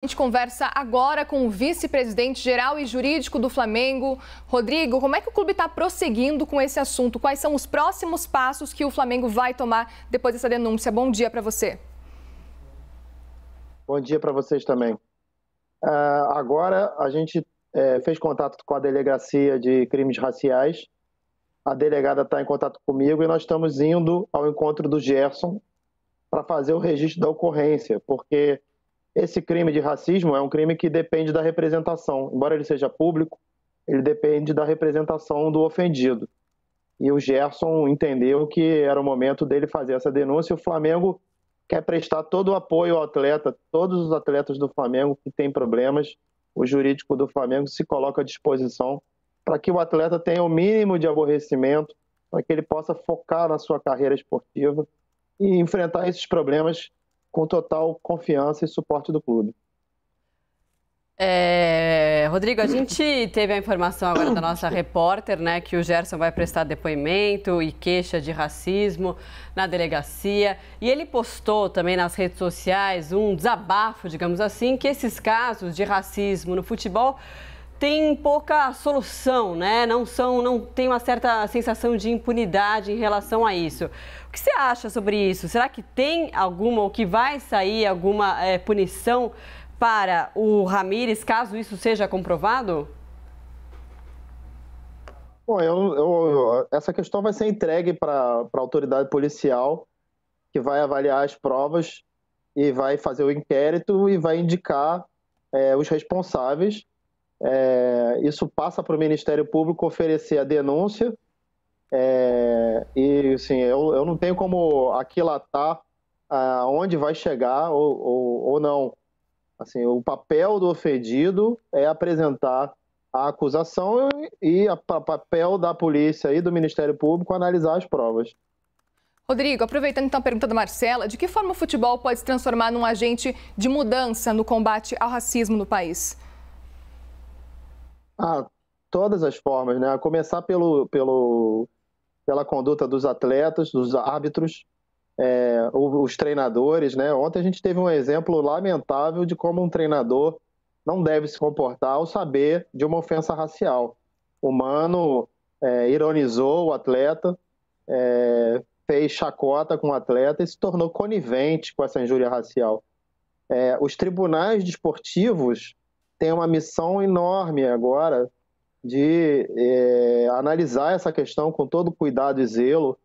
A gente conversa agora com o vice-presidente geral e jurídico do Flamengo. Rodrigo, como é que o clube está prosseguindo com esse assunto? Quais são os próximos passos que o Flamengo vai tomar depois dessa denúncia? Bom dia para você. Bom dia para vocês também. Agora a gente fez contato com a Delegacia de Crimes Raciais. A delegada está em contato comigo e nós estamos indo ao encontro do Gerson para fazer o registro da ocorrência, porque esse crime de racismo é um crime que depende da representação. Embora ele seja público, ele depende da representação do ofendido. E o Gerson entendeu que era o momento dele fazer essa denúncia. O Flamengo quer prestar todo o apoio ao atleta, todos os atletas do Flamengo que têm problemas. O jurídico do Flamengo se coloca à disposição para que o atleta tenha o mínimo de aborrecimento, para que ele possa focar na sua carreira esportiva e enfrentar esses problemas com total confiança e suporte do clube. Rodrigo, a gente teve a informação agora da nossa repórter, né, que o Gerson vai prestar depoimento e queixa de racismo na delegacia. E ele postou também nas redes sociais um desabafo, digamos assim, que esses casos de racismo no futebol têm pouca solução, né? Não tem uma certa sensação de impunidade em relação a isso. O que você acha sobre isso? Será que tem alguma, ou que vai sair alguma punição para o Ramírez, caso isso seja comprovado? Bom, essa questão vai ser entregue para a autoridade policial, que vai avaliar as provas e vai fazer o inquérito e vai indicar os responsáveis. Isso passa para o Ministério Público oferecer a denúncia. E assim, eu não tenho como aquilatar onde vai chegar ou não. Assim, o papel do ofendido é apresentar a acusação e o papel da polícia e do Ministério Público analisar as provas. Rodrigo, aproveitando então a pergunta da Marcela, de que forma o futebol pode se transformar num agente de mudança no combate ao racismo no país? Todas as formas, né? A começar pela conduta dos atletas, dos árbitros, os treinadores, né? Ontem a gente teve um exemplo lamentável de como um treinador não deve se comportar ao saber de uma ofensa racial. O Mano ironizou o atleta, fez chacota com o atleta e se tornou conivente com essa injúria racial. Os tribunais desportivos têm uma missão enorme agora de analisar essa questão com todo cuidado e zelo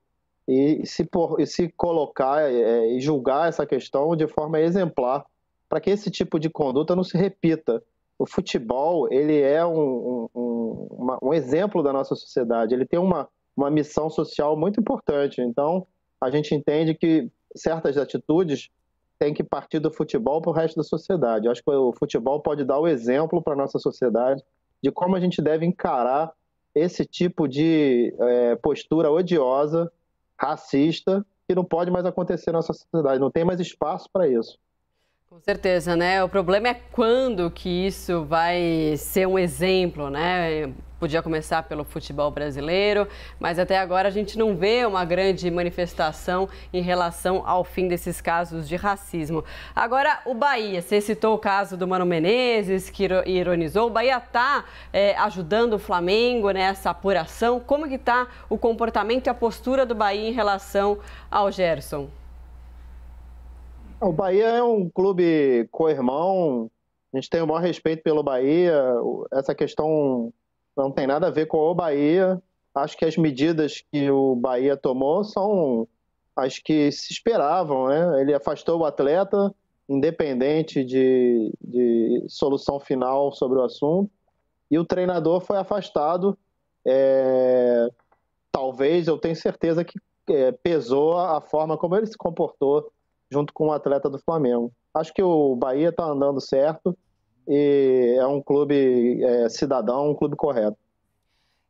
e se colocar e julgar essa questão de forma exemplar, para que esse tipo de conduta não se repita. O futebol, ele é um exemplo da nossa sociedade, ele tem uma missão social muito importante. Então, a gente entende que certas atitudes têm que partir do futebol para o resto da sociedade. Eu acho que o futebol pode dar o exemplo para a nossa sociedade de como a gente deve encarar esse tipo de postura odiosa, racista, que não pode mais acontecer na nossa sociedade, não tem mais espaço para isso. Com certeza, né? O problema é quando que isso vai ser um exemplo, né? Podia começar pelo futebol brasileiro, mas até agora a gente não vê uma grande manifestação em relação ao fim desses casos de racismo. Agora, o Bahia, você citou o caso do Mano Menezes, que ironizou. O Bahia está ajudando o Flamengo nessa apuração. Como que está o comportamento e a postura do Bahia em relação ao Gerson? O Bahia é um clube co-irmão, a gente tem o maior respeito pelo Bahia, essa questão não tem nada a ver com o Bahia. Acho que as medidas que o Bahia tomou são as que se esperavam, né? Ele afastou o atleta, independente de solução final sobre o assunto, e o treinador foi afastado. Talvez, eu tenho certeza que pesou a forma como ele se comportou junto com o atleta do Flamengo. Acho que o Bahia está andando certo e é um clube cidadão, um clube correto.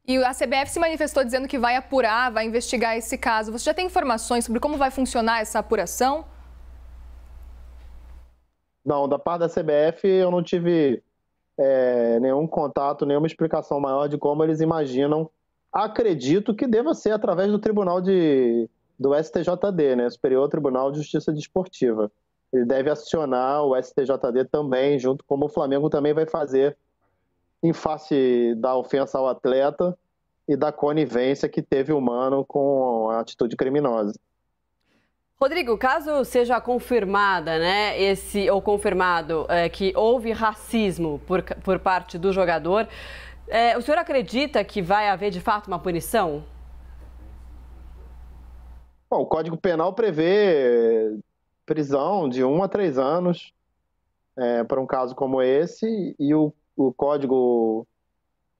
E a CBF se manifestou dizendo que vai apurar, vai investigar esse caso. Você já tem informações sobre como vai funcionar essa apuração? Não, da parte da CBF eu não tive nenhum contato, nenhuma explicação maior de como eles imaginam. Acredito que deva ser através do tribunal do STJD, né, Superior Tribunal de Justiça Desportiva. ele deve acionar o STJD também, junto como o Flamengo também vai fazer em face da ofensa ao atleta e da conivência que teve o Mano com a atitude criminosa. Rodrigo, caso seja confirmada, né, confirmado que houve racismo por parte do jogador, o senhor acredita que vai haver de fato uma punição? Bom, o Código Penal prevê prisão de 1 a 3 anos para um caso como esse, e o Código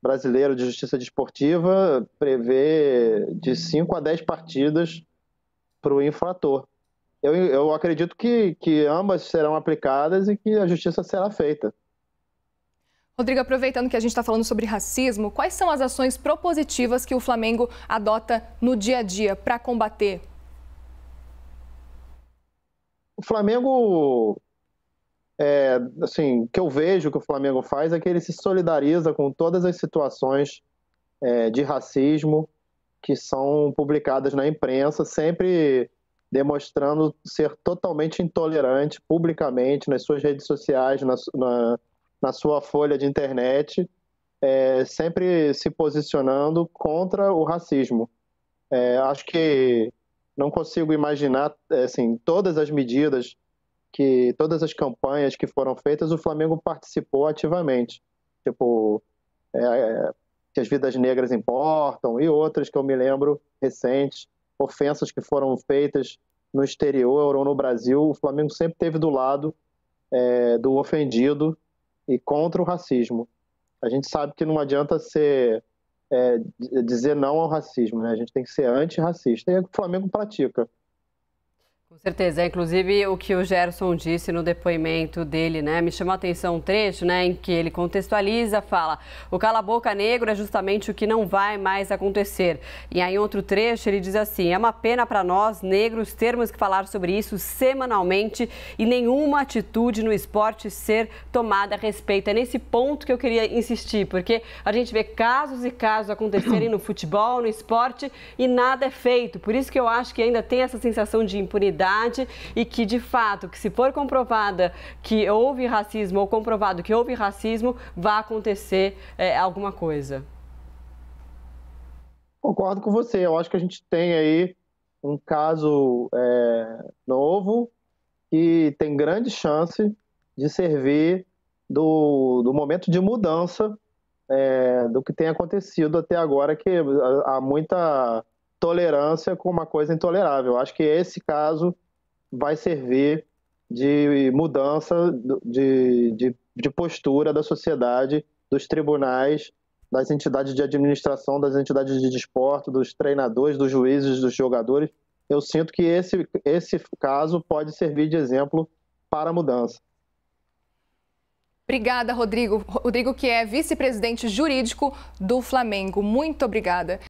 Brasileiro de Justiça Desportiva prevê de 5 a 10 partidas para o infrator. Eu acredito que ambas serão aplicadas e que a justiça será feita. Rodrigo, aproveitando que a gente está falando sobre racismo, quais são as ações propositivas que o Flamengo adota no dia a dia para combater? O Flamengo, assim, o que eu vejo que o Flamengo faz é que ele se solidariza com todas as situações de racismo que são publicadas na imprensa, sempre demonstrando ser totalmente intolerante publicamente nas suas redes sociais, na sua folha de internet, sempre se posicionando contra o racismo. Acho que não consigo imaginar assim, todas as medidas, todas as campanhas que foram feitas, o Flamengo participou ativamente. Tipo, que as vidas negras importam e outras que eu me lembro recentes, ofensas que foram feitas no exterior ou no Brasil, o Flamengo sempre esteve do lado do ofendido e contra o racismo. A gente sabe que não adianta dizer não ao racismo, né? A gente tem que ser antirracista, e é o que o Flamengo pratica. Com certeza, inclusive o que o Gerson disse no depoimento dele, né? Me chamou a atenção um trecho, né, em que ele contextualiza, fala: o cala-boca negro é justamente o que não vai mais acontecer. E aí, em outro trecho, ele diz assim: é uma pena para nós, negros, termos que falar sobre isso semanalmente e nenhuma atitude no esporte ser tomada a respeito. É nesse ponto que eu queria insistir, porque a gente vê casos e casos acontecerem no futebol, no esporte, e nada é feito. Por isso que eu acho que ainda tem essa sensação de impunidade e que, de fato, que se for comprovada que houve racismo ou comprovado que houve racismo, vai acontecer alguma coisa. Concordo com você. Eu acho que a gente tem aí um caso novo que tem grande chance de servir do momento de mudança do que tem acontecido até agora, que há muita tolerância com uma coisa intolerável. Acho que esse caso vai servir de mudança de postura da sociedade, dos tribunais, das entidades de administração, das entidades de desporto, dos treinadores, dos juízes, dos jogadores. Eu sinto que esse caso pode servir de exemplo para a mudança. Obrigada, Rodrigo. Rodrigo, que é vice-presidente jurídico do Flamengo. Muito obrigada.